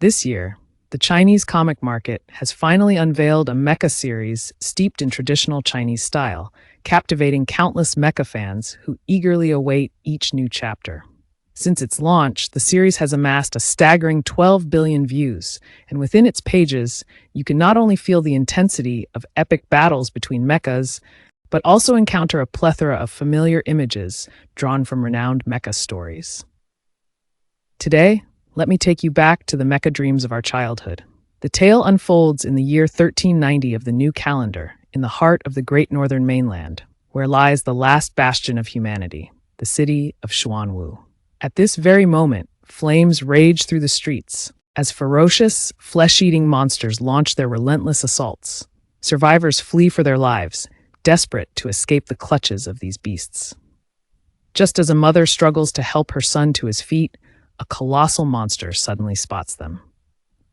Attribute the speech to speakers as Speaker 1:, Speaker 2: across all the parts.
Speaker 1: This year, the Chinese comic market has finally unveiled a mecha series steeped in traditional Chinese style, captivating countless mecha fans who eagerly await each new chapter. Since its launch, the series has amassed a staggering 12 billion views, and within its pages, you can not only feel the intensity of epic battles between mechas, but also encounter a plethora of familiar images drawn from renowned mecha stories. Today, let me take you back to the mecha dreams of our childhood. The tale unfolds in the year 1390 of the new calendar, in the heart of the great northern mainland, where lies the last bastion of humanity, the city of Xuanwu. At this very moment, flames rage through the streets as ferocious, flesh-eating monsters launch their relentless assaults. Survivors flee for their lives, desperate to escape the clutches of these beasts. Just as a mother struggles to help her son to his feet, a colossal monster suddenly spots them.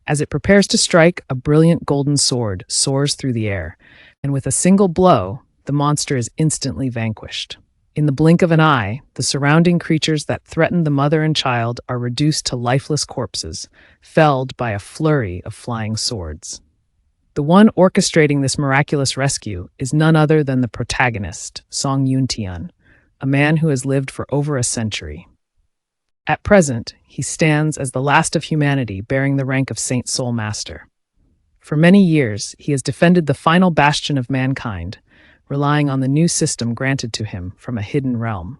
Speaker 1: As it prepares to strike, a brilliant golden sword soars through the air, and with a single blow, the monster is instantly vanquished. In the blink of an eye, the surrounding creatures that threaten the mother and child are reduced to lifeless corpses, felled by a flurry of flying swords. The one orchestrating this miraculous rescue is none other than the protagonist, Song Yuntian, a man who has lived for over a century. At present, he stands as the last of humanity bearing the rank of Saint Soul Master. For many years, he has defended the final bastion of mankind, relying on the new system granted to him from a hidden realm.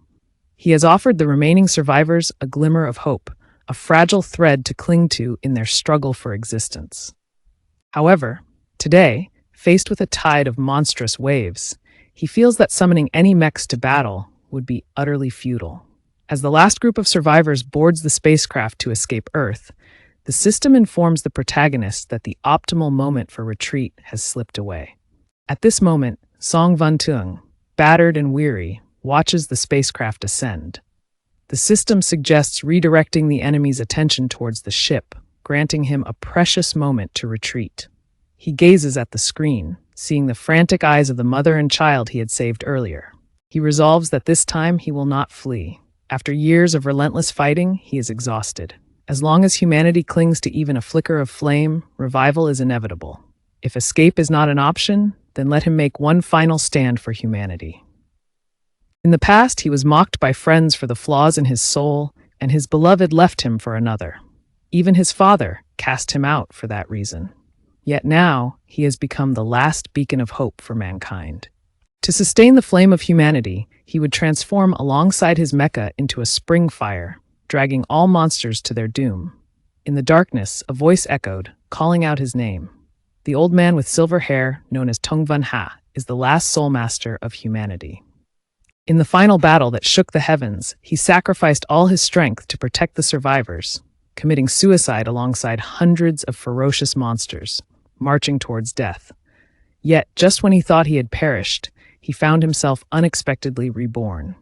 Speaker 1: He has offered the remaining survivors a glimmer of hope, a fragile thread to cling to in their struggle for existence. However, today, faced with a tide of monstrous waves, he feels that summoning any mechs to battle would be utterly futile. As the last group of survivors boards the spacecraft to escape Earth, the system informs the protagonist that the optimal moment for retreat has slipped away. At this moment, Tong Van Tuong, battered and weary, watches the spacecraft ascend. The system suggests redirecting the enemy's attention towards the ship, granting him a precious moment to retreat. He gazes at the screen, seeing the frantic eyes of the mother and child he had saved earlier. He resolves that this time he will not flee. After years of relentless fighting, he is exhausted. As long as humanity clings to even a flicker of flame, revival is inevitable. If escape is not an option, then let him make one final stand for humanity. In the past, he was mocked by friends for the flaws in his soul, and his beloved left him for another. Even his father cast him out for that reason. Yet now, he has become the last beacon of hope for mankind. To sustain the flame of humanity, he would transform alongside his mecha into a spring fire, dragging all monsters to their doom. In the darkness, a voice echoed, calling out his name. The old man with silver hair, known as Tong Van Ha, is the last soul master of humanity. In the final battle that shook the heavens, he sacrificed all his strength to protect the survivors, committing suicide alongside hundreds of ferocious monsters, marching towards death. Yet, just when he thought he had perished, he found himself unexpectedly reborn.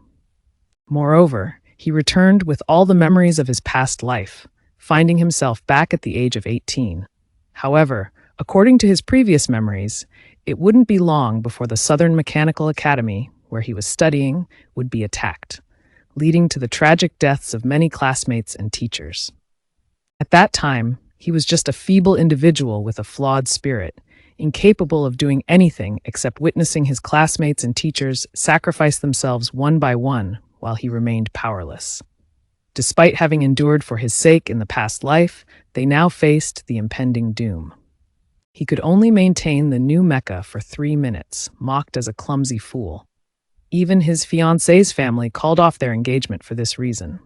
Speaker 1: Moreover, he returned with all the memories of his past life, finding himself back at the age of 18. However, according to his previous memories, it wouldn't be long before the Southern Mechanical Academy, where he was studying, would be attacked, leading to the tragic deaths of many classmates and teachers. At that time, he was just a feeble individual with a flawed spirit, incapable of doing anything except witnessing his classmates and teachers sacrifice themselves one by one while he remained powerless. Despite having endured for his sake in the past life, they now faced the impending doom. He could only maintain the new mecha for 3 minutes, mocked as a clumsy fool. Even his fiancée's family called off their engagement for this reason.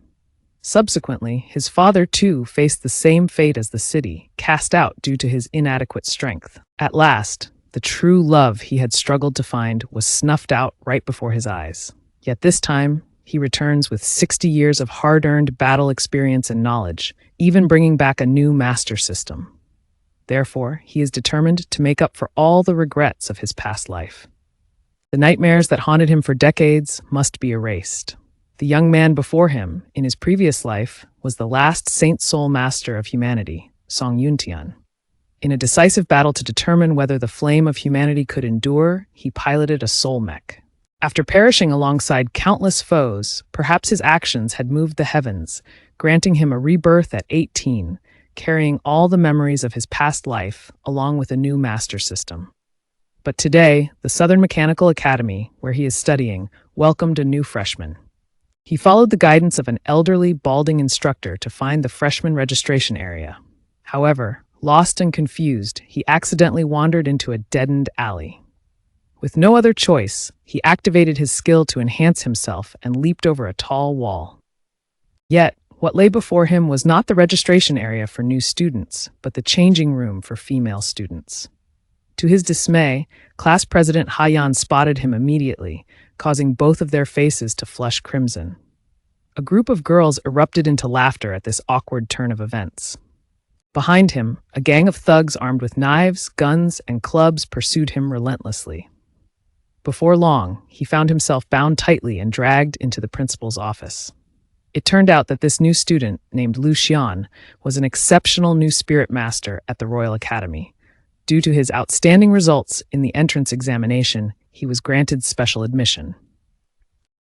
Speaker 1: Subsequently, his father too faced the same fate as the city, cast out due to his inadequate strength. At last, the true love he had struggled to find was snuffed out right before his eyes. Yet this time, he returns with 60 years of hard-earned battle experience and knowledge, even bringing back a new master system. Therefore, he is determined to make up for all the regrets of his past life. The nightmares that haunted him for decades must be erased. The young man before him, in his previous life, was the last Saint Soul Master of humanity, Song Yuntian. In a decisive battle to determine whether the flame of humanity could endure, he piloted a soul mech. After perishing alongside countless foes, perhaps his actions had moved the heavens, granting him a rebirth at 18, carrying all the memories of his past life along with a new master system. But today, the Southern Mechanical Academy, where he is studying, welcomed a new freshman. He followed the guidance of an elderly, balding instructor to find the freshman registration area. However, lost and confused, he accidentally wandered into a dead-end alley. With no other choice, he activated his skill to enhance himself and leaped over a tall wall. Yet, what lay before him was not the registration area for new students, but the changing room for female students. To his dismay, class president Ha-yan spotted him immediately, causing both of their faces to flush crimson. A group of girls erupted into laughter at this awkward turn of events. Behind him, a gang of thugs armed with knives, guns, and clubs pursued him relentlessly. Before long, he found himself bound tightly and dragged into the principal's office. It turned out that this new student, named Lu Xian, was an exceptional new spirit master at the Royal Academy. Due to his outstanding results in the entrance examination, he was granted special admission.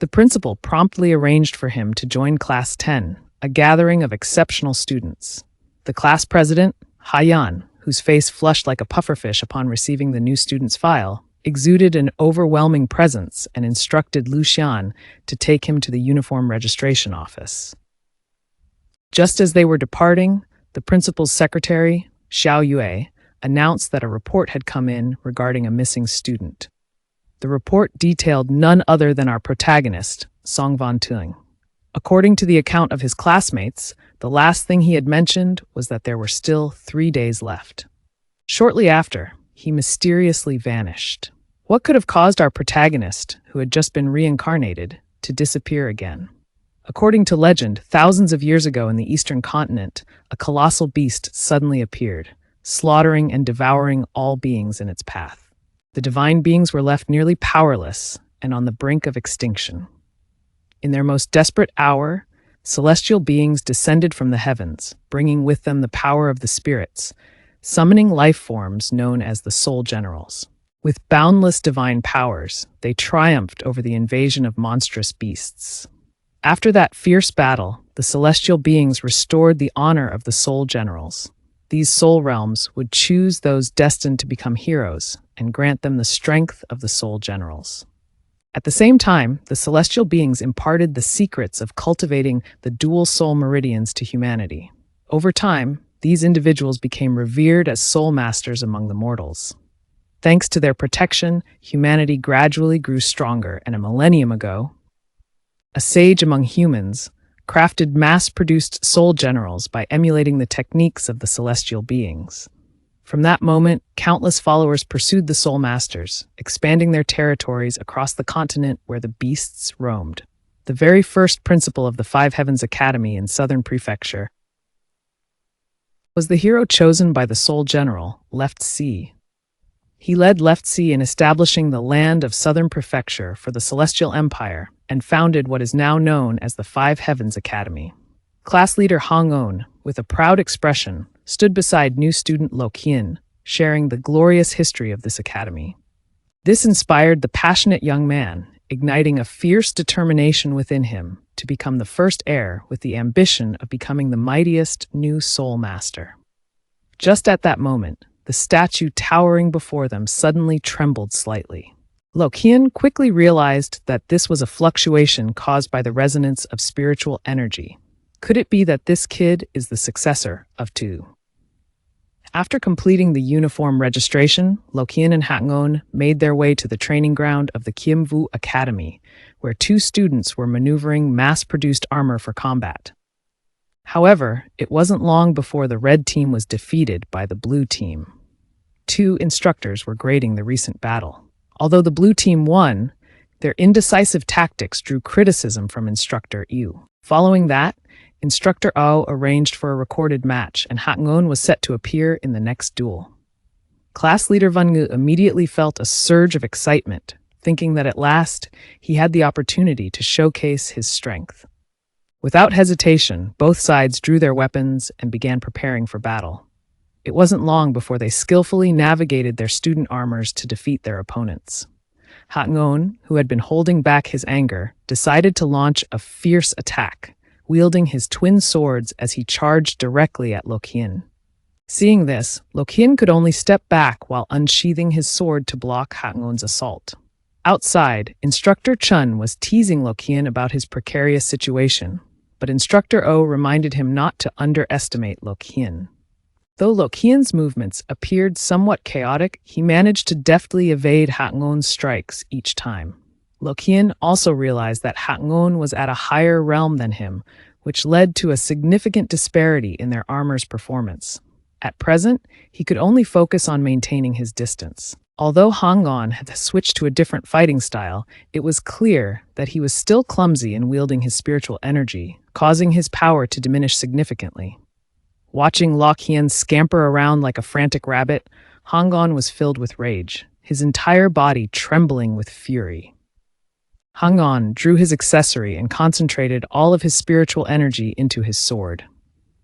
Speaker 1: The principal promptly arranged for him to join Class 10, a gathering of exceptional students. The class president, Ha-yan, whose face flushed like a pufferfish upon receiving the new student's file, exuded an overwhelming presence and instructed Lu Xian to take him to the uniform registration office. Just as they were departing, the principal's secretary, Xiao Yue, announced that a report had come in regarding a missing student. The report detailed none other than our protagonist, Tong Van Tuong. According to the account of his classmates, the last thing he had mentioned was that there were still 3 days left. Shortly after, he mysteriously vanished. What could have caused our protagonist, who had just been reincarnated, to disappear again? According to legend, thousands of years ago in the eastern continent, a colossal beast suddenly appeared, slaughtering and devouring all beings in its path. The divine beings were left nearly powerless and on the brink of extinction. In their most desperate hour, celestial beings descended from the heavens, bringing with them the power of the spirits, summoning life forms known as the Soul Generals. With boundless divine powers, they triumphed over the invasion of monstrous beasts. After that fierce battle, the celestial beings restored the honor of the Soul Generals. These soul realms would choose those destined to become heroes and grant them the strength of the Soul Generals. At the same time, the celestial beings imparted the secrets of cultivating the dual soul meridians to humanity. Over time, these individuals became revered as soul masters among the mortals. Thanks to their protection, humanity gradually grew stronger, and a millennium ago, a sage among humans crafted mass-produced soul generals by emulating the techniques of the celestial beings. From that moment, countless followers pursued the soul masters, expanding their territories across the continent where the beasts roamed. The very first principal of the Five Heavens Academy in Southern Prefecture was the hero chosen by the Soul General, Left Sea. He led Left Sea in establishing the land of Southern Prefecture for the Celestial Empire and founded what is now known as the Five Heavens Academy. Class leader Hong On, with a proud expression, stood beside new student Lo Qian, sharing the glorious history of this academy. This inspired the passionate young man, igniting a fierce determination within him to become the first heir with the ambition of becoming the mightiest new soul master. Just at that moment, the statue towering before them suddenly trembled slightly. Lo Qian quickly realized that this was a fluctuation caused by the resonance of spiritual energy. Could it be that this kid is the successor of Tu? After completing the uniform registration, Lo Qian and Ha-ngon made their way to the training ground of the Kim Vu Academy, where 2 students were maneuvering mass-produced armor for combat. However, it wasn't long before the red team was defeated by the blue team. 2 instructors were grading the recent battle. Although the blue team won, their indecisive tactics drew criticism from instructor Yu. Following that, Instructor Ao arranged for a recorded match, and Ha-ngon was set to appear in the next duel. Class leader Van Ngu immediately felt a surge of excitement, thinking that at last he had the opportunity to showcase his strength. Without hesitation, both sides drew their weapons and began preparing for battle. It wasn't long before they skillfully navigated their student armors to defeat their opponents. Ha-ngon, who had been holding back his anger, decided to launch a fierce attack, wielding his twin swords as he charged directly at Loqian. Seeing this, Loqian could only step back while unsheathing his sword to block Hangon's assault. Outside, Instructor Chun was teasing Loqian about his precarious situation, but Instructor O reminded him not to underestimate Loqian. Though Loqian's movements appeared somewhat chaotic, he managed to deftly evade Hangon's strikes each time. Loqian also realized that Hangon was at a higher realm than him, which led to a significant disparity in their armor's performance. At present, he could only focus on maintaining his distance. Although Hangon had switched to a different fighting style, it was clear that he was still clumsy in wielding his spiritual energy, causing his power to diminish significantly. Watching Loqian scamper around like a frantic rabbit, Hangon was filled with rage, his entire body trembling with fury. Hangon drew his accessory and concentrated all of his spiritual energy into his sword.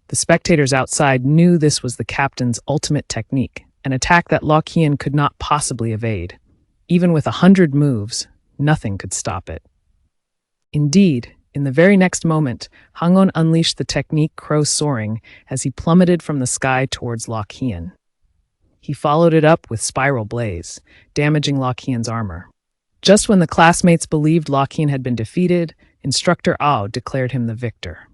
Speaker 1: The spectators outside knew this was the captain's ultimate technique, an attack that Loqian could not possibly evade. Even with 100 moves, nothing could stop it. Indeed, in the very next moment, Hangon unleashed the technique Crow Soaring as he plummeted from the sky towards Loqian. He followed it up with Spiral Blaze, damaging Loqian's armor. Just when the classmates believed Loqian had been defeated, Instructor Ao declared him the victor.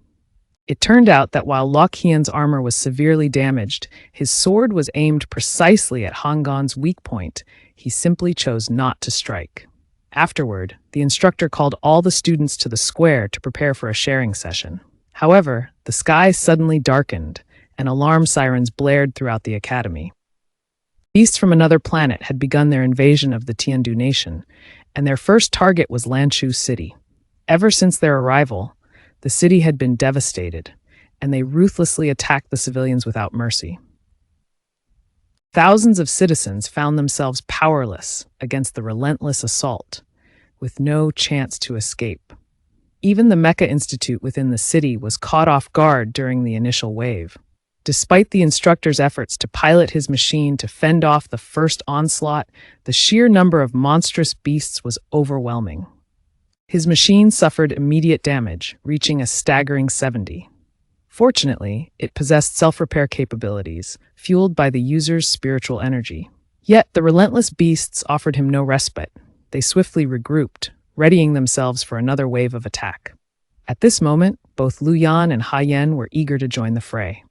Speaker 1: It turned out that while Loqian's armor was severely damaged, his sword was aimed precisely at Hangon's weak point. He simply chose not to strike. Afterward, the instructor called all the students to the square to prepare for a sharing session. However, the sky suddenly darkened, and alarm sirens blared throughout the academy. Beasts from another planet had begun their invasion of the Tiandu nation, and their first target was Lanchu City. Ever since their arrival, the city had been devastated, and they ruthlessly attacked the civilians without mercy. Thousands of citizens found themselves powerless against the relentless assault, with no chance to escape. Even the Mecha Institute within the city was caught off guard during the initial wave. Despite the instructor's efforts to pilot his machine to fend off the first onslaught, the sheer number of monstrous beasts was overwhelming. His machine suffered immediate damage, reaching a staggering 70. Fortunately, it possessed self-repair capabilities, fueled by the user's spiritual energy. Yet, the relentless beasts offered him no respite. They swiftly regrouped, readying themselves for another wave of attack. At this moment, both Lu Yan and Ha Yen were eager to join the fray.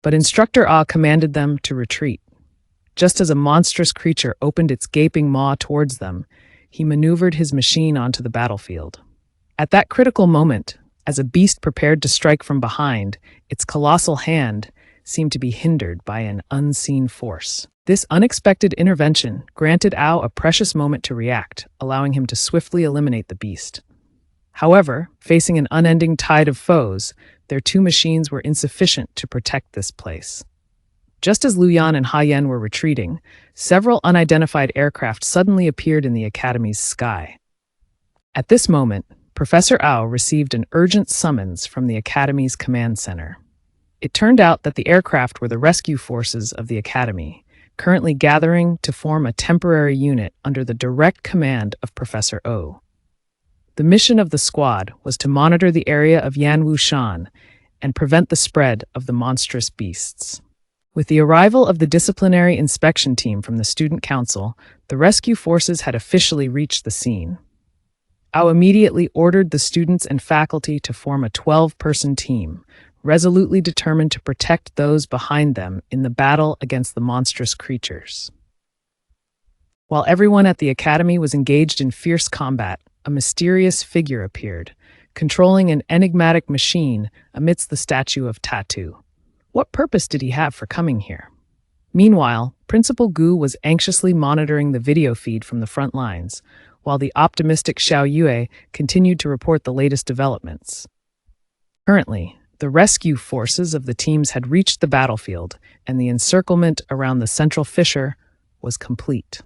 Speaker 1: But Instructor Ah commanded them to retreat. Just as a monstrous creature opened its gaping maw towards them, he maneuvered his machine onto the battlefield. At that critical moment, as a beast prepared to strike from behind, its colossal hand seemed to be hindered by an unseen force. This unexpected intervention granted Ao a precious moment to react, allowing him to swiftly eliminate the beast. However, facing an unending tide of foes, their two machines were insufficient to protect this place. Just as Lu Yan and Ha Yen were retreating, several unidentified aircraft suddenly appeared in the academy's sky. At this moment, Professor Ao received an urgent summons from the academy's command center. It turned out that the aircraft were the rescue forces of the academy, currently gathering to form a temporary unit under the direct command of Professor O. The mission of the squad was to monitor the area of Yanwushan and prevent the spread of the monstrous beasts. With the arrival of the disciplinary inspection team from the student council, the rescue forces had officially reached the scene. Ao immediately ordered the students and faculty to form a 12-person team, resolutely determined to protect those behind them in the battle against the monstrous creatures. While everyone at the academy was engaged in fierce combat, a mysterious figure appeared, controlling an enigmatic machine amidst the statue of Tattoo. What purpose did he have for coming here? Meanwhile, Principal Gu was anxiously monitoring the video feed from the front lines, while the optimistic Xiao Yue continued to report the latest developments. Currently, the rescue forces of the teams had reached the battlefield, and the encirclement around the central fissure was complete.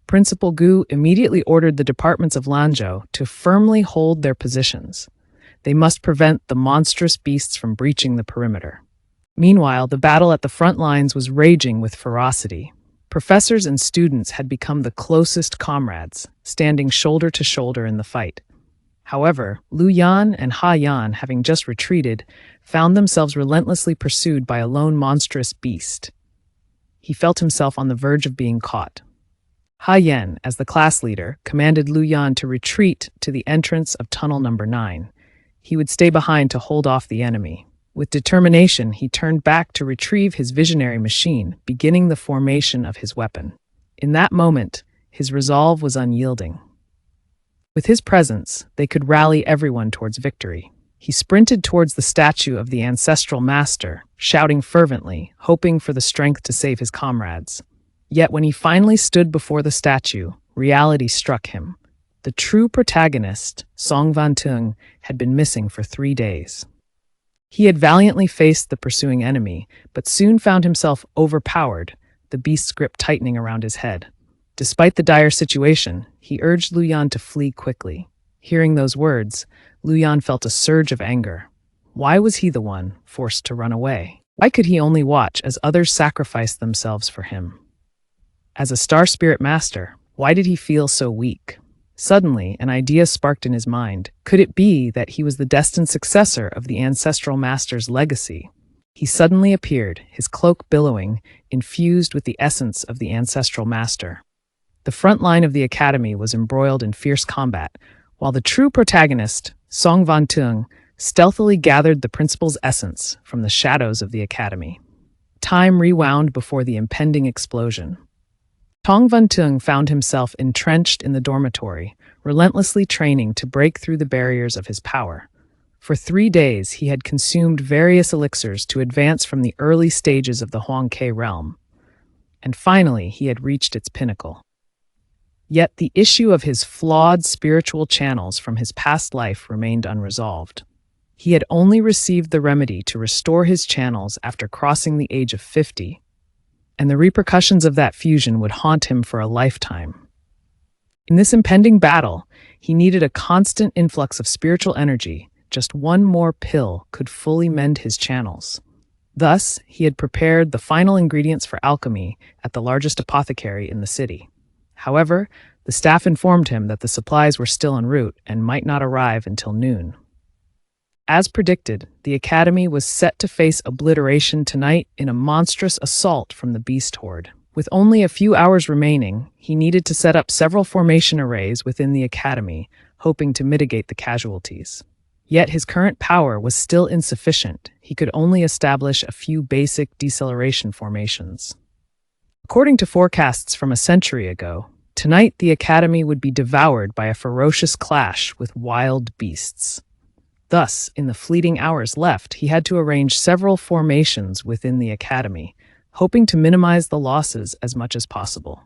Speaker 1: Principal Gu immediately ordered the departments of Lanzhou to firmly hold their positions. They must prevent the monstrous beasts from breaching the perimeter. Meanwhile, the battle at the front lines was raging with ferocity. Professors and students had become the closest comrades, standing shoulder to shoulder in the fight. However, Lu Yan and Ha Yan, having just retreated, found themselves relentlessly pursued by a lone monstrous beast. He felt himself on the verge of being caught. Ha Yan, as the class leader, commanded Lu Yan to retreat to the entrance of tunnel number 9. He would stay behind to hold off the enemy. With determination, he turned back to retrieve his visionary machine, beginning the formation of his weapon. In that moment, his resolve was unyielding. With his presence, they could rally everyone towards victory. He sprinted towards the statue of the ancestral master, shouting fervently, hoping for the strength to save his comrades. Yet when he finally stood before the statue, reality struck him. The true protagonist, Tong Van Tuong, had been missing for 3 days. He had valiantly faced the pursuing enemy, but soon found himself overpowered, the beast's grip tightening around his head. Despite the dire situation, he urged Lu Yan to flee quickly. Hearing those words, Lu Yan felt a surge of anger. Why was he the one forced to run away? Why could he only watch as others sacrificed themselves for him? As a star spirit master, why did he feel so weak? Suddenly, an idea sparked in his mind. Could it be that he was the destined successor of the ancestral master's legacy? He suddenly appeared, his cloak billowing, infused with the essence of the ancestral master. The front line of the academy was embroiled in fierce combat, while the true protagonist, Tong Van Tuong, stealthily gathered the principal's essence from the shadows of the academy. Time rewound before the impending explosion. Tong Van Tuong found himself entrenched in the dormitory, relentlessly training to break through the barriers of his power. For 3 days, he had consumed various elixirs to advance from the early stages of the Huangke realm. And finally, he had reached its pinnacle. Yet the issue of his flawed spiritual channels from his past life remained unresolved. He had only received the remedy to restore his channels after crossing the age of 50, and the repercussions of that fusion would haunt him for a lifetime. In this impending battle, he needed a constant influx of spiritual energy. Just one more pill could fully mend his channels. Thus, he had prepared the final ingredients for alchemy at the largest apothecary in the city. However, the staff informed him that the supplies were still en route and might not arrive until noon. As predicted, the academy was set to face obliteration tonight in a monstrous assault from the beast horde. With only a few hours remaining, he needed to set up several formation arrays within the academy, hoping to mitigate the casualties. Yet his current power was still insufficient. He could only establish a few basic deceleration formations. According to forecasts from a century ago, tonight the academy would be devoured by a ferocious clash with wild beasts. Thus, in the fleeting hours left, he had to arrange several formations within the academy, hoping to minimize the losses as much as possible.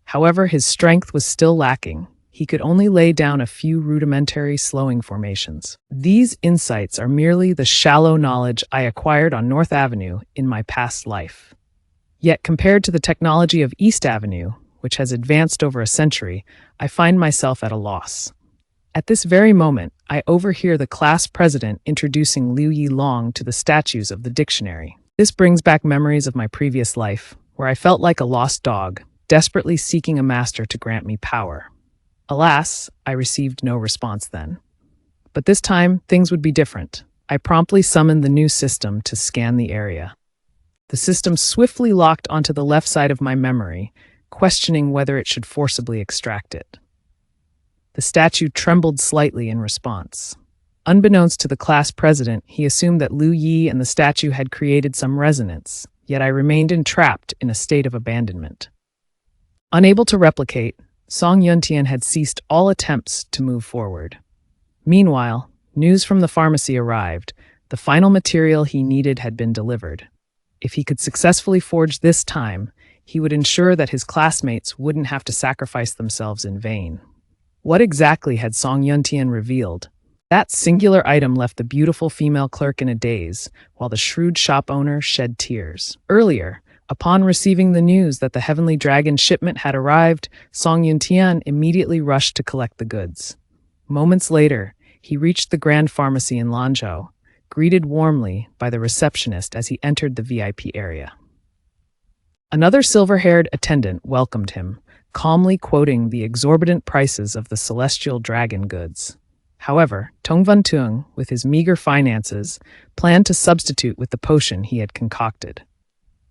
Speaker 1: However, his strength was still lacking. He could only lay down a few rudimentary slowing formations. These insights are merely the shallow knowledge I acquired on North Avenue in my past life. Yet compared to the technology of East Avenue, which has advanced over a century, I find myself at a loss. At this very moment, I overhear the class president introducing Liu Yilong to the statues of the dictionary. This brings back memories of my previous life, where I felt like a lost dog, desperately seeking a master to grant me power. Alas, I received no response then. But this time, things would be different. I promptly summoned the new system to scan the area. The system swiftly locked onto the left side of my memory, questioning whether it should forcibly extract it. The statue trembled slightly in response. Unbeknownst to the class president, he assumed that Liu Yi and the statue had created some resonance, yet I remained entrapped in a state of abandonment. Unable to replicate, Song Yuntian had ceased all attempts to move forward. Meanwhile, news from the pharmacy arrived. The final material he needed had been delivered. If he could successfully forge this time, he would ensure that his classmates wouldn't have to sacrifice themselves in vain. What exactly had Song Yuntian revealed? That singular item left the beautiful female clerk in a daze, while the shrewd shop owner shed tears. Earlier, upon receiving the news that the Heavenly Dragon shipment had arrived, Song Yuntian immediately rushed to collect the goods. Moments later, he reached the Grand Pharmacy in Lanzhou, greeted warmly by the receptionist as he entered the VIP area. Another silver-haired attendant welcomed him, calmly quoting the exorbitant prices of the celestial dragon goods. However, Tong Van Tuong, with his meager finances, planned to substitute with the potion he had concocted.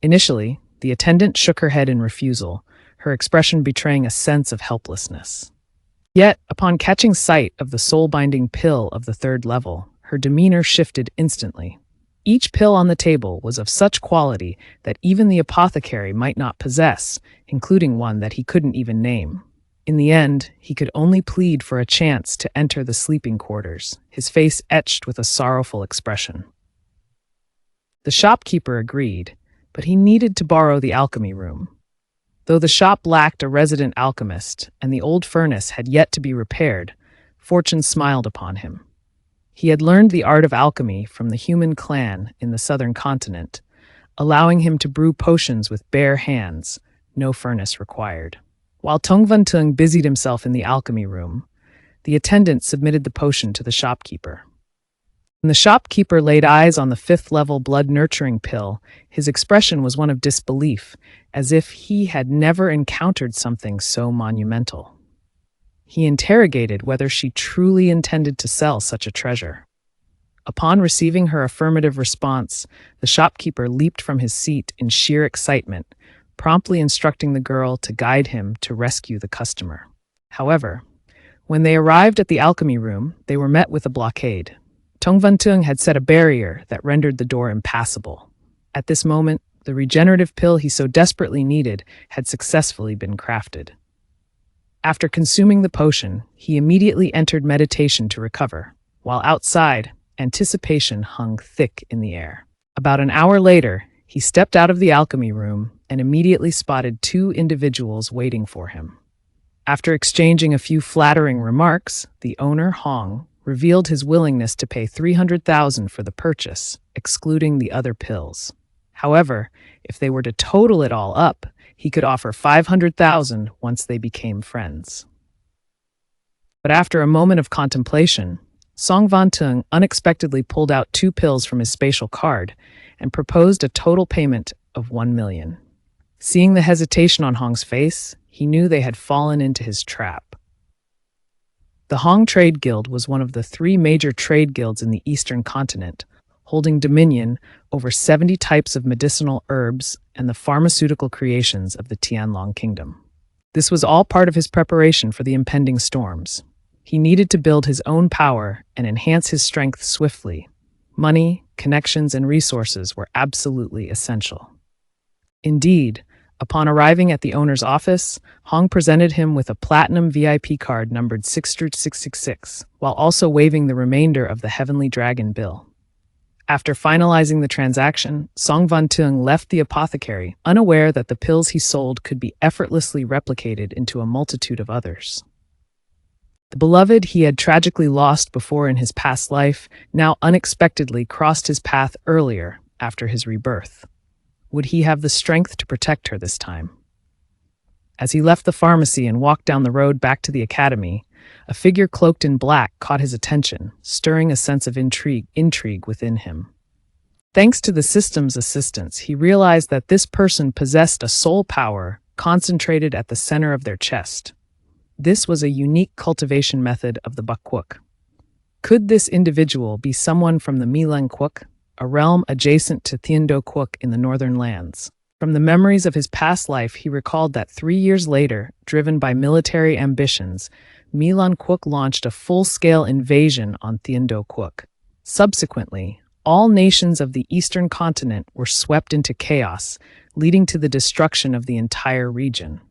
Speaker 1: Initially, the attendant shook her head in refusal, her expression betraying a sense of helplessness. Yet, upon catching sight of the soul-binding pill of the third level, her demeanor shifted instantly. Each pill on the table was of such quality that even the apothecary might not possess, including one that he couldn't even name. In the end, he could only plead for a chance to enter the sleeping quarters, his face etched with a sorrowful expression. The shopkeeper agreed, but he needed to borrow the alchemy room. Though the shop lacked a resident alchemist and the old furnace had yet to be repaired, fortune smiled upon him. He had learned the art of alchemy from the human clan in the southern continent, allowing him to brew potions with bare hands, no furnace required. While Tong Van Tuong busied himself in the alchemy room, the attendant submitted the potion to the shopkeeper. When the shopkeeper laid eyes on the fifth-level blood-nurturing pill, his expression was one of disbelief, as if he had never encountered something so monumental. He interrogated whether she truly intended to sell such a treasure. Upon receiving her affirmative response, the shopkeeper leaped from his seat in sheer excitement, promptly instructing the girl to guide him to rescue the customer. However, when they arrived at the alchemy room, they were met with a blockade. Tong Van Tuong had set a barrier that rendered the door impassable. At this moment, the regenerative pill he so desperately needed had successfully been crafted. After consuming the potion, he immediately entered meditation to recover, while outside, anticipation hung thick in the air. About an hour later, he stepped out of the alchemy room and immediately spotted two individuals waiting for him. After exchanging a few flattering remarks, the owner, Hong, revealed his willingness to pay 300,000 for the purchase, excluding the other pills. However, if they were to total it all up, he could offer 500,000 once they became friends. But after a moment of contemplation, Tong Van Tuong unexpectedly pulled out two pills from his spatial card and proposed a total payment of 1 million. Seeing the hesitation on Hong's face, he knew they had fallen into his trap. The Hong Trade Guild was one of the 3 major trade guilds in the eastern continent, holding dominion over 70 types of medicinal herbs and the pharmaceutical creations of the Tianlong Kingdom. This was all part of his preparation for the impending storms. He needed to build his own power and enhance his strength swiftly. Money, connections, and resources were absolutely essential. Indeed, upon arriving at the owner's office, Hong presented him with a platinum VIP card numbered 666, while also waiving the remainder of the Heavenly Dragon bill. After finalizing the transaction, Tong Van Tuong left the apothecary, unaware that the pills he sold could be effortlessly replicated into a multitude of others. The beloved he had tragically lost before in his past life now unexpectedly crossed his path earlier after his rebirth. Would he have the strength to protect her this time? As he left the pharmacy and walked down the road back to the academy, a figure cloaked in black caught his attention, stirring a sense of intrigue within him. Thanks to the system's assistance, he realized that this person possessed a soul power concentrated at the center of their chest. This was a unique cultivation method of the Bakwuk. Could this individual be someone from the Milang Kwuk, a realm adjacent to Thiendo Kwuk in the northern lands? From the memories of his past life, he recalled that 3 years later, driven by military ambitions, Milan Kwuk launched a full-scale invasion on Thiendo Kwuk. Subsequently, all nations of the eastern continent were swept into chaos, leading to the destruction of the entire region.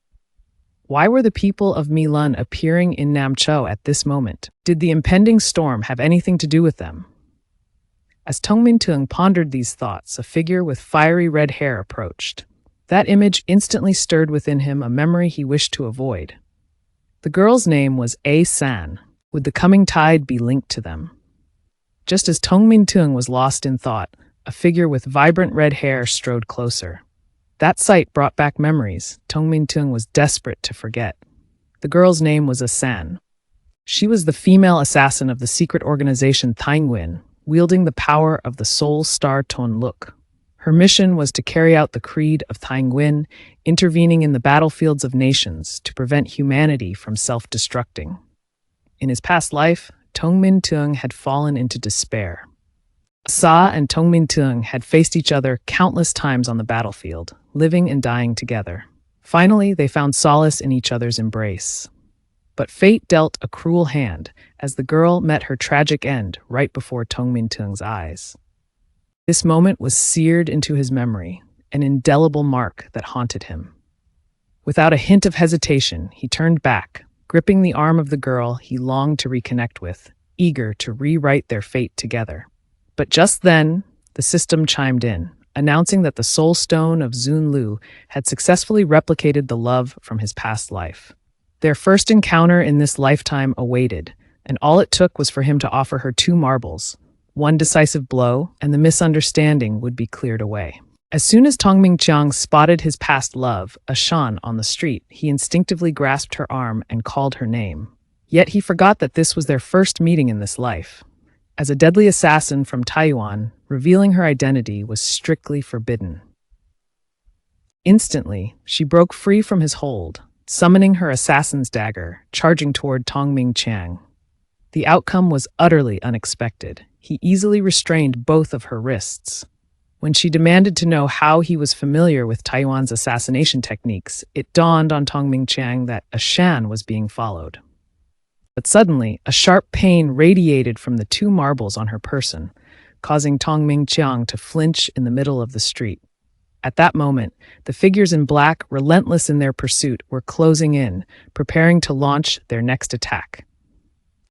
Speaker 1: Why were the people of Milan appearing in Namcho at this moment? Did the impending storm have anything to do with them? As Tong Van Tuong pondered these thoughts, a figure with fiery red hair approached. That image instantly stirred within him a memory he wished to avoid. The girl's name was A San. Would the coming tide be linked to them? Just as Tong Van Tuong was lost in thought, a figure with vibrant red hair strode closer. That sight brought back memories Tong Van Tuong was desperate to forget. The girl's name was A San. She was the female assassin of the secret organization Thainguin, wielding the power of the Soul Star Ton Luk. Her mission was to carry out the creed of Thainguin, intervening in the battlefields of nations to prevent humanity from self-destructing. In his past life, Tong Van Tuong had fallen into despair. Sa and Tong Van Tuong had faced each other countless times on the battlefield, living and dying together. Finally, they found solace in each other's embrace. But fate dealt a cruel hand as the girl met her tragic end right before Tong Van Tuong's eyes. This moment was seared into his memory, an indelible mark that haunted him. Without a hint of hesitation, he turned back, gripping the arm of the girl he longed to reconnect with, eager to rewrite their fate together. But just then, the system chimed in, announcing that the soul stone of Zun Lu had successfully replicated the love from his past life. Their first encounter in this lifetime awaited, and all it took was for him to offer her 2 marbles. One decisive blow, and the misunderstanding would be cleared away. As soon as Tong Mingqiang spotted his past love, a Shan, on the street, he instinctively grasped her arm and called her name. Yet he forgot that this was their first meeting in this life. As a deadly assassin from Taiwan, revealing her identity was strictly forbidden. Instantly, she broke free from his hold, summoning her assassin's dagger, charging toward Tong Mingqiang. The outcome was utterly unexpected. He easily restrained both of her wrists. When she demanded to know how he was familiar with Taiwan's assassination techniques, it dawned on Tong Mingqiang that a Shan was being followed. But suddenly, a sharp pain radiated from the 2 marbles on her person, causing Tong Mingqiang to flinch in the middle of the street. At that moment, the figures in black, relentless in their pursuit, were closing in, preparing to launch their next attack.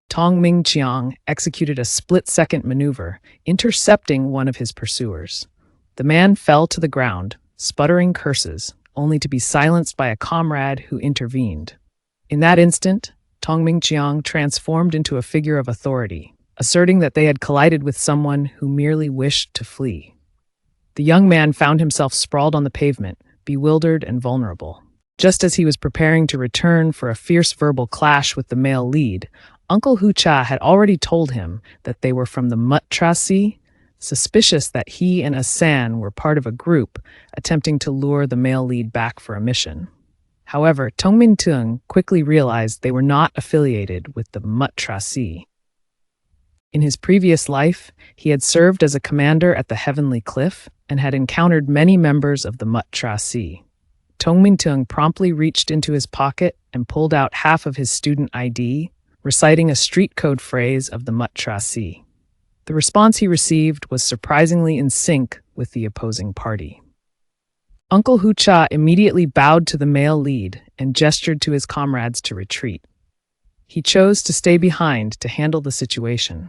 Speaker 1: Tong Mingqiang executed a split-second maneuver, intercepting one of his pursuers. The man fell to the ground, sputtering curses, only to be silenced by a comrade who intervened. In that instant, Tong Mingqiang transformed into a figure of authority, asserting that they had collided with someone who merely wished to flee. The young man found himself sprawled on the pavement, bewildered and vulnerable. Just as he was preparing to return for a fierce verbal clash with the male lead, Uncle Hu Cha had already told him that they were from the Mutrasi, suspicious that he and Asan were part of a group attempting to lure the male lead back for a mission. However, Tong Van Tuong quickly realized they were not affiliated with the Mutrasi. In his previous life, he had served as a commander at the Heavenly Cliff and had encountered many members of the Mutrasi. Tong Van Tuong promptly reached into his pocket and pulled out half of his student ID, reciting a street code phrase of the Mutrasi. The response he received was surprisingly in sync with the opposing party. Uncle Hu Cha immediately bowed to the male lead and gestured to his comrades to retreat. He chose to stay behind to handle the situation.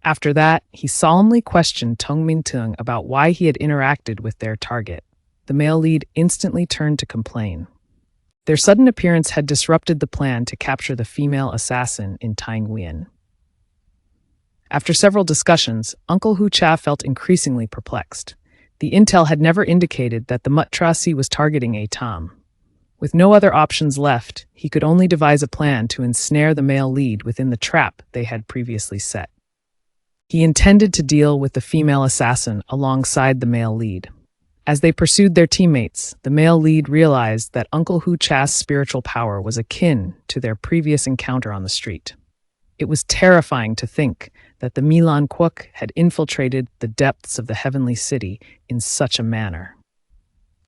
Speaker 1: After that, he solemnly questioned Tong Van Tuong about why he had interacted with their target. The male lead instantly turned to complain. Their sudden appearance had disrupted the plan to capture the female assassin in Tainguian. After several discussions, Uncle Hu Cha felt increasingly perplexed. The intel had never indicated that the Mutrasi was targeting a Tam. With no other options left, he could only devise a plan to ensnare the male lead within the trap they had previously set. He intended to deal with the female assassin alongside the male lead. As they pursued their teammates, the male lead realized that Uncle Hu Cha's spiritual power was akin to their previous encounter on the street. It was terrifying to think that the Milan Kwok had infiltrated the depths of the heavenly city in such a manner.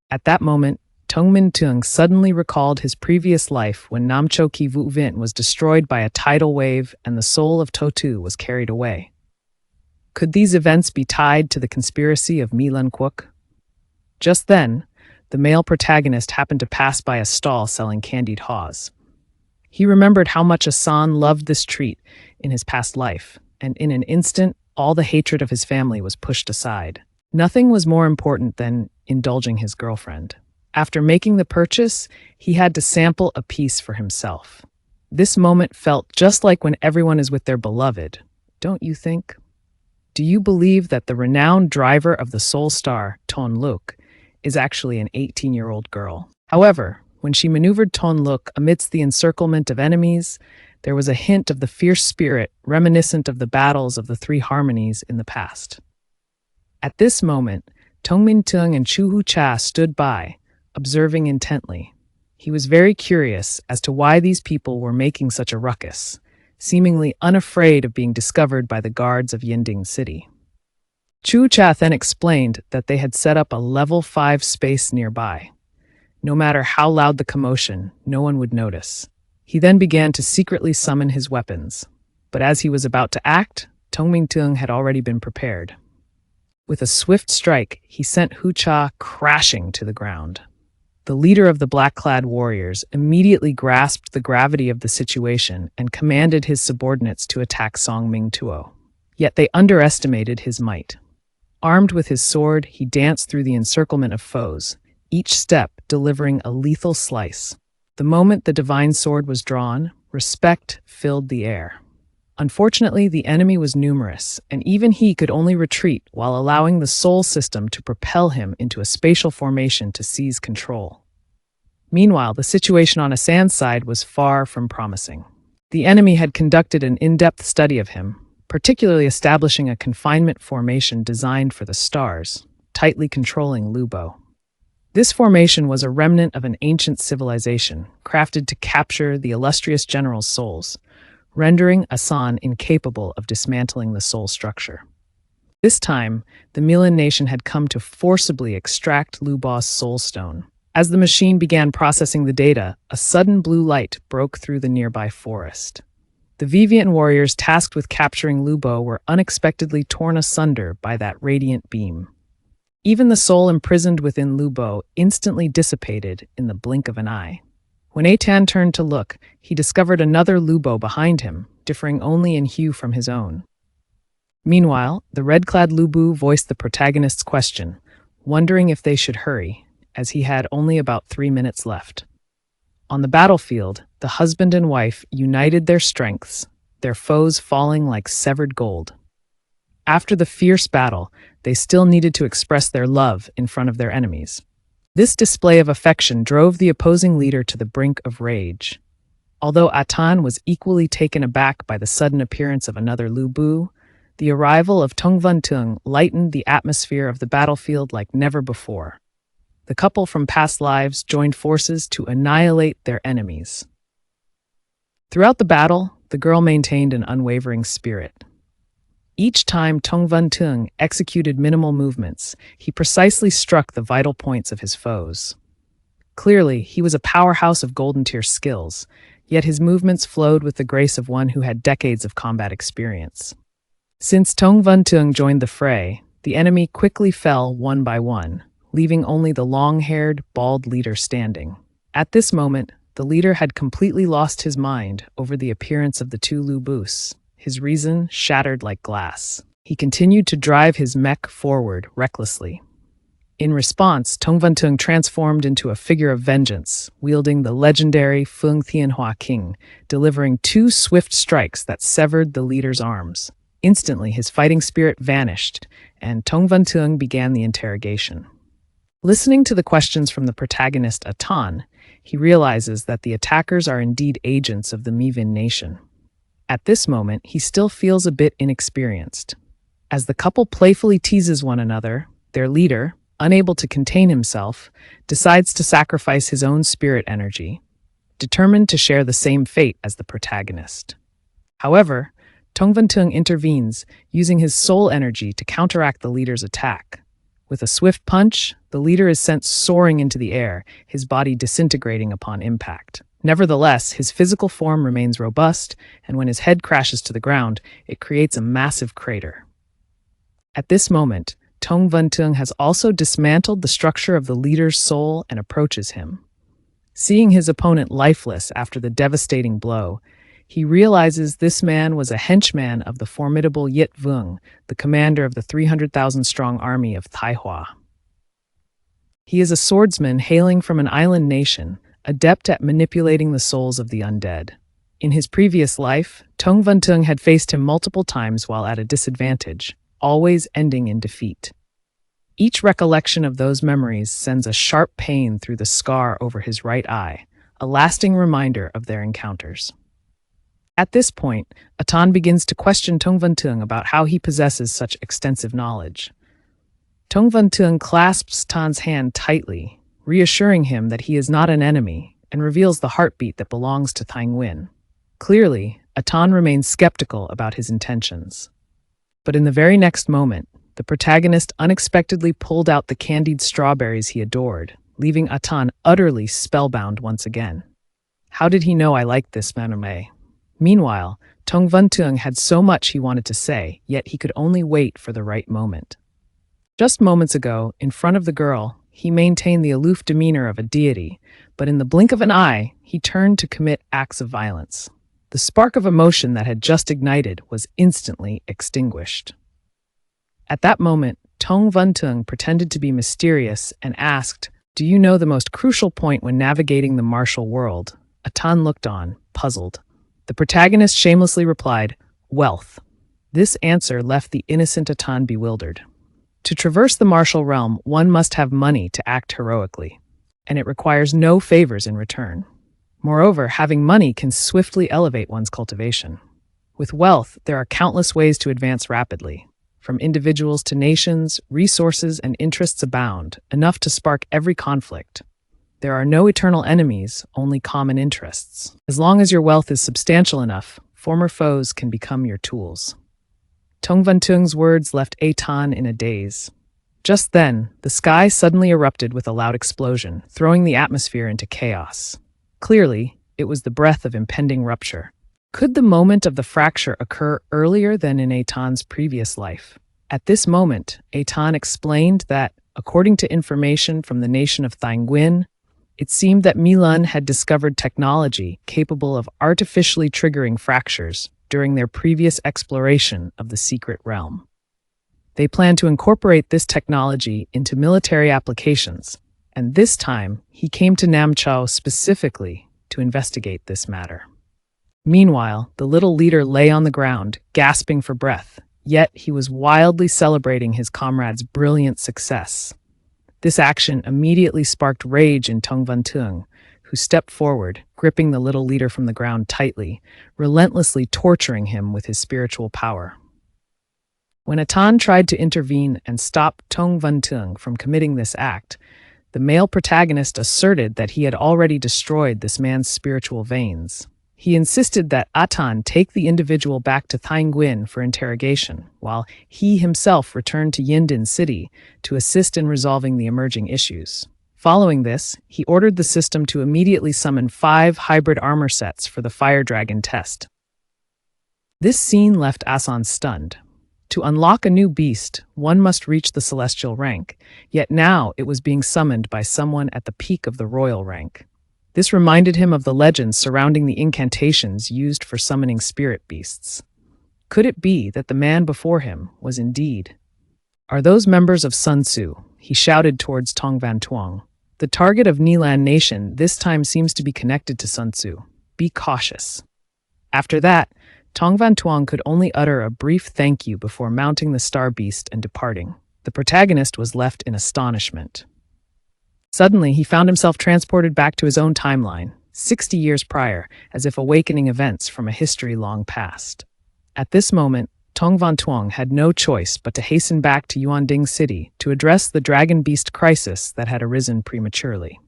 Speaker 1: At that moment, Tong Van Tuong suddenly recalled his previous life when Namcho Ki Vu Vin was destroyed by a tidal wave and the soul of Totu was carried away. Could these events be tied to the conspiracy of Milan Kwok? Just then, the male protagonist happened to pass by a stall selling candied haws. He remembered how much Asan loved this treat in his past life, and in an instant, all the hatred of his family was pushed aside. Nothing was more important than indulging his girlfriend. After making the purchase, he had to sample a piece for himself. This moment felt just like when everyone is with their beloved, don't you think? Do you believe that the renowned driver of the Soul Star, Ton Luk, is actually an 18-year-old girl? However, when she maneuvered Ton Luk amidst the encirclement of enemies, there was a hint of the fierce spirit reminiscent of the battles of the Three Harmonies in the past. At this moment, Tong Van Tuong and Chu Hu Cha stood by, observing intently. He was very curious as to why these people were making such a ruckus. seemingly unafraid of being discovered by the guards of Yinding City. Chu Cha then explained that they had set up a level 5 space nearby. No matter how loud the commotion, no one would notice. He then began to secretly summon his weapons. But as he was about to act, Tong Van Tuong had already been prepared. With a swift strike, he sent Hu Cha crashing to the ground. The leader of the black-clad warriors immediately grasped the gravity of the situation and commanded his subordinates to attack Song Ming Tuo. Yet they underestimated his might. Armed with his sword, he danced through the encirclement of foes, each step delivering a lethal slice. The moment the divine sword was drawn, respect filled the air. Unfortunately, the enemy was numerous, and even he could only retreat while allowing the soul system to propel him into a spatial formation to seize control. Meanwhile, the situation on Asan's side was far from promising. The enemy had conducted an in-depth study of him, particularly establishing a confinement formation designed for the stars, tightly controlling Lubo. This formation was a remnant of an ancient civilization, crafted to capture the illustrious general's souls, rendering Asan incapable of dismantling the soul structure. This time, the Milan nation had come to forcibly extract Lubo's soul stone. As the machine began processing the data, a sudden blue light broke through the nearby forest. The Vivian warriors tasked with capturing Lubo were unexpectedly torn asunder by that radiant beam. Even the soul imprisoned within Lubo instantly dissipated in the blink of an eye. When Eitan turned to look, he discovered another Lubo behind him, differing only in hue from his own. Meanwhile, the red-clad Lubu voiced the protagonist's question, wondering if they should hurry, as he had only about 3 minutes left. On the battlefield, the husband and wife united their strengths, their foes falling like severed gold. After the fierce battle, they still needed to express their love in front of their enemies. This display of affection drove the opposing leader to the brink of rage. Although Atan was equally taken aback by the sudden appearance of another Lubu, the arrival of Tong Van Tuong lightened the atmosphere of the battlefield like never before. The couple from past lives joined forces to annihilate their enemies. Throughout the battle, the girl maintained an unwavering spirit. Each time Tong Van Tuong executed minimal movements, he precisely struck the vital points of his foes. Clearly, he was a powerhouse of golden tier skills, yet his movements flowed with the grace of one who had decades of combat experience. Since Tong Van Tuong joined the fray, the enemy quickly fell one by one, leaving only the long-haired, bald leader standing. At this moment, the leader had completely lost his mind over the appearance of the two Lubus, his reason shattered like glass. He continued to drive his mech forward recklessly. In response, Tong Van Tuong transformed into a figure of vengeance, wielding the legendary Feng Tianhua King, delivering 2 swift strikes that severed the leader's arms. Instantly, his fighting spirit vanished, and Tong Van Tuong began the interrogation. Listening to the questions from the protagonist Atan, he realizes that the attackers are indeed agents of the Mivan nation. At this moment, he still feels a bit inexperienced. As the couple playfully teases one another, their leader, unable to contain himself, decides to sacrifice his own spirit energy, determined to share the same fate as the protagonist. However, Tong Van Tuong intervenes, using his soul energy to counteract the leader's attack. With a swift punch, the leader is sent soaring into the air, his body disintegrating upon impact. Nevertheless, his physical form remains robust, and when his head crashes to the ground, it creates a massive crater. At this moment, Tong Van Tuong has also dismantled the structure of the leader's soul and approaches him. Seeing his opponent lifeless after the devastating blow, he realizes this man was a henchman of the formidable Yit Vung, the commander of the 300,000-strong army of Taihua. He is a swordsman hailing from an island nation, adept at manipulating the souls of the undead. In his previous life, Tong Van Tuong had faced him multiple times while at a disadvantage, always ending in defeat. Each recollection of those memories sends a sharp pain through the scar over his right eye, a lasting reminder of their encounters. At this point, Atan begins to question Tong Van Tuong about how he possesses such extensive knowledge. Tong Van Tuong clasps Tan's hand tightly, reassuring him that he is not an enemy, and reveals the heartbeat that belongs to Thang Nguyen. Clearly, Atan remained skeptical about his intentions. But in the very next moment, the protagonist unexpectedly pulled out the candied strawberries he adored, leaving Atan utterly spellbound once again. How did he know I liked this manhwa? Meanwhile, Tong Van Tuong had so much he wanted to say, yet he could only wait for the right moment. Just moments ago, in front of the girl, he maintained the aloof demeanor of a deity, but in the blink of an eye, he turned to commit acts of violence. The spark of emotion that had just ignited was instantly extinguished. At that moment, Tong Van Tuong pretended to be mysterious and asked, "Do you know the most crucial point when navigating the martial world?" Atan looked on, puzzled. The protagonist shamelessly replied, "Wealth." This answer left the innocent Atan bewildered. To traverse the martial realm, one must have money to act heroically, and it requires no favors in return. Moreover, having money can swiftly elevate one's cultivation. With wealth, there are countless ways to advance rapidly. From individuals to nations, resources and interests abound, enough to spark every conflict. There are no eternal enemies, only common interests. As long as your wealth is substantial enough, former foes can become your tools. Tong Van Tuong's words left Atan in a daze. Just then, the sky suddenly erupted with a loud explosion, throwing the atmosphere into chaos. Clearly, it was the breath of impending rupture. Could the moment of the fracture occur earlier than in Atan's previous life? At this moment, Atan explained that, according to information from the nation of Thainguin, it seemed that Milan had discovered technology capable of artificially triggering fractures during their previous exploration of the secret realm. They planned to incorporate this technology into military applications, and this time he came to Namchao specifically to investigate this matter. Meanwhile, the little leader lay on the ground, gasping for breath, yet he was wildly celebrating his comrade's brilliant success. This action immediately sparked rage in Tong Van Tuong, who stepped forward, gripping the little leader from the ground tightly, relentlessly torturing him with his spiritual power. When Atan tried to intervene and stop Tong Van Tuong from committing this act, the male protagonist asserted that he had already destroyed this man's spiritual veins. He insisted that Atan take the individual back to Thainguin for interrogation, while he himself returned to Yindin City to assist in resolving the emerging issues. Following this, he ordered the system to immediately summon 5 hybrid armor sets for the Fire Dragon test. This scene left Asan stunned. To unlock a new beast, one must reach the celestial rank, yet now it was being summoned by someone at the peak of the royal rank. This reminded him of the legends surrounding the incantations used for summoning spirit beasts. Could it be that the man before him was indeed? "Are those members of Sun Tzu?" he shouted towards Tong Van Tuong. "The target of Nilan Nation this time seems to be connected to Sun Tzu. Be cautious." After that, Tong Van Tuong could only utter a brief thank you before mounting the star beast and departing. The protagonist was left in astonishment. Suddenly, he found himself transported back to his own timeline, 60 years prior, as if awakening events from a history long past. At this moment, Tong Van Tuong had no choice but to hasten back to Yuanding City to address the dragon beast crisis that had arisen prematurely.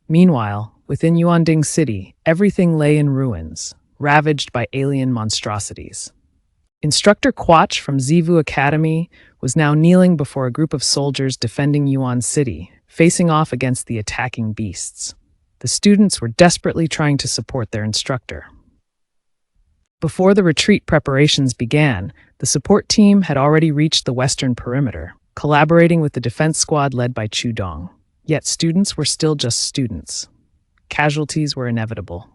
Speaker 1: Meanwhile, within Yuanding City, everything lay in ruins, ravaged by alien monstrosities. Instructor Quach from Zivu Academy was now kneeling before a group of soldiers defending Yuan City, facing off against the attacking beasts. The students were desperately trying to support their instructor. Before the retreat preparations began, the support team had already reached the western perimeter, collaborating with the defense squad led by Chu Dong. Yet students were still just students. Casualties were inevitable.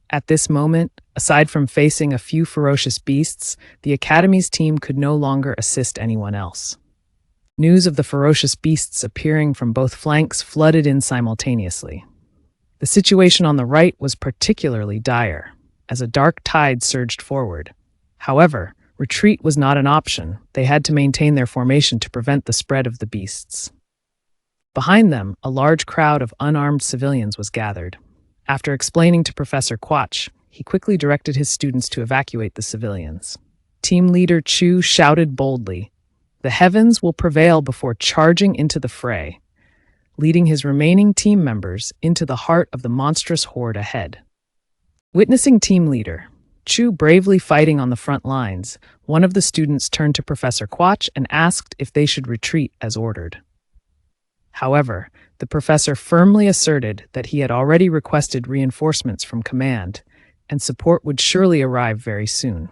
Speaker 1: At this moment, aside from facing a few ferocious beasts, the Academy's team could no longer assist anyone else. News of the ferocious beasts appearing from both flanks flooded in simultaneously. The situation on the right was particularly dire, as a dark tide surged forward. However, retreat was not an option. They had to maintain their formation to prevent the spread of the beasts. Behind them, a large crowd of unarmed civilians was gathered. After explaining to Professor Quach, he quickly directed his students to evacuate the civilians. Team leader Chu shouted boldly, "The heavens will prevail," before charging into the fray, leading his remaining team members into the heart of the monstrous horde ahead. Witnessing team leader Chu bravely fighting on the front lines, one of the students turned to Professor Quach and asked if they should retreat as ordered. However, the professor firmly asserted that he had already requested reinforcements from command, and support would surely arrive very soon.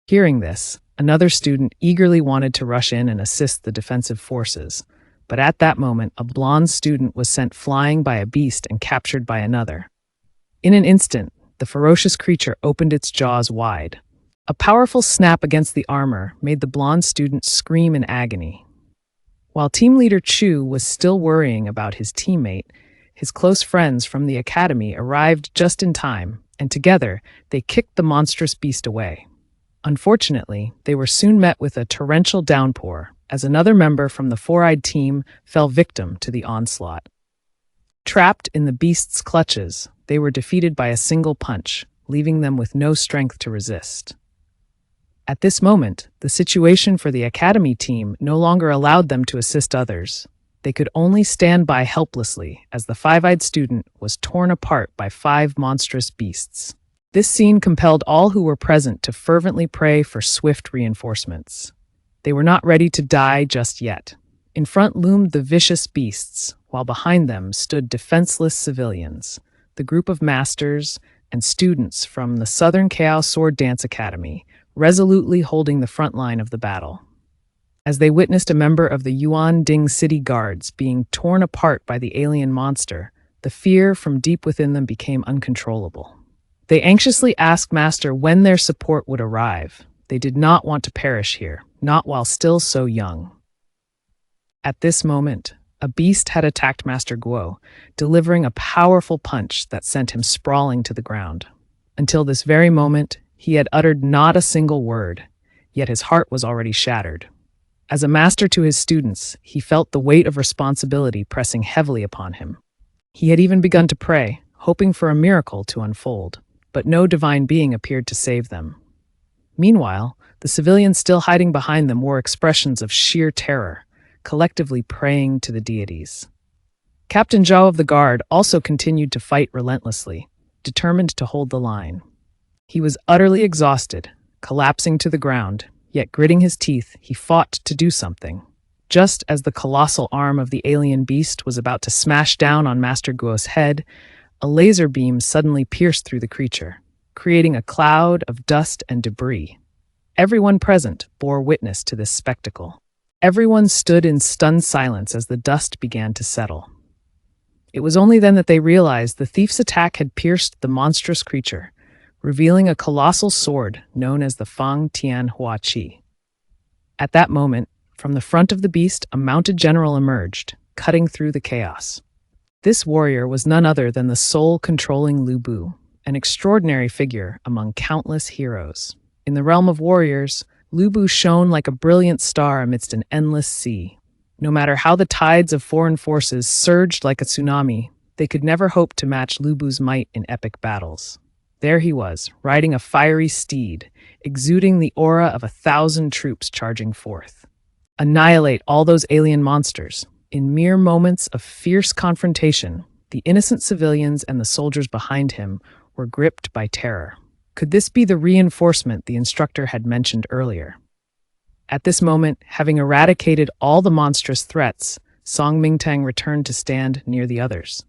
Speaker 1: Hearing this, another student eagerly wanted to rush in and assist the defensive forces, but at that moment a blonde student was sent flying by a beast and captured by another. In an instant, the ferocious creature opened its jaws wide. A powerful snap against the armor made the blonde student scream in agony. While team leader Chu was still worrying about his teammate, his close friends from the academy arrived just in time, and together they kicked the monstrous beast away. Unfortunately, they were soon met with a torrential downpour, as another member from the four-eyed team fell victim to the onslaught. Trapped in the beast's clutches, they were defeated by a single punch, leaving them with no strength to resist. At this moment, the situation for the academy team no longer allowed them to assist others. They could only stand by helplessly as the five-eyed student was torn apart by 5 monstrous beasts. This scene compelled all who were present to fervently pray for swift reinforcements. They were not ready to die just yet. In front loomed the vicious beasts, while behind them stood defenseless civilians, the group of masters and students from the Southern Chaos Sword Dance Academy, resolutely holding the front line of the battle. As they witnessed a member of the Yuan Ding City Guards being torn apart by the alien monster, the fear from deep within them became uncontrollable. They anxiously asked Master when their support would arrive. They did not want to perish here, not while still so young. At this moment, a beast had attacked Master Guo, delivering a powerful punch that sent him sprawling to the ground. Until this very moment, he had uttered not a single word, yet his heart was already shattered. As a master to his students, he felt the weight of responsibility pressing heavily upon him. He had even begun to pray, hoping for a miracle to unfold, but no divine being appeared to save them. Meanwhile, the civilians still hiding behind them wore expressions of sheer terror, collectively praying to the deities. Captain Zhao of the Guard also continued to fight relentlessly, determined to hold the line. He was utterly exhausted, collapsing to the ground, yet gritting his teeth, he fought to do something. Just as the colossal arm of the alien beast was about to smash down on Master Guo's head, a laser beam suddenly pierced through the creature, creating a cloud of dust and debris. Everyone present bore witness to this spectacle. Everyone stood in stunned silence as the dust began to settle. It was only then that they realized the thief's attack had pierced the monstrous creature, revealing a colossal sword known as the Fang Tian Hua Qi. At that moment, from the front of the beast, a mounted general emerged, cutting through the chaos. This warrior was none other than the soul-controlling Lu Bu, an extraordinary figure among countless heroes. In the realm of warriors, Lu Bu shone like a brilliant star amidst an endless sea. No matter how the tides of foreign forces surged like a tsunami, they could never hope to match Lu Bu's might in epic battles. There he was, riding a fiery steed, exuding the aura of 1,000 troops charging forth. Annihilate all those alien monsters. In mere moments of fierce confrontation, the innocent civilians and the soldiers behind him were gripped by terror. Could this be the reinforcement the instructor had mentioned earlier? At this moment, having eradicated all the monstrous threats, Song Mingtang returned to stand near the others.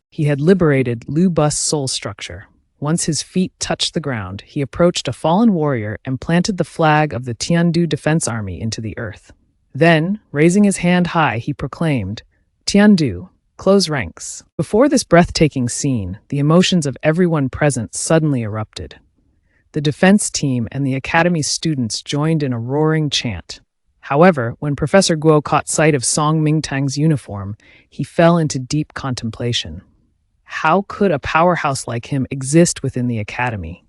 Speaker 1: He had liberated Lu Bu's soul structure. Once his feet touched the ground, he approached a fallen warrior and planted the flag of the Tiandu Defense Army into the earth. Then, raising his hand high, he proclaimed, "Tiandu, close ranks." Before this breathtaking scene, the emotions of everyone present suddenly erupted. The defense team and the academy students joined in a roaring chant. However, when Professor Guo caught sight of Song Mingtang's uniform, he fell into deep contemplation. How could a powerhouse like him exist within the academy?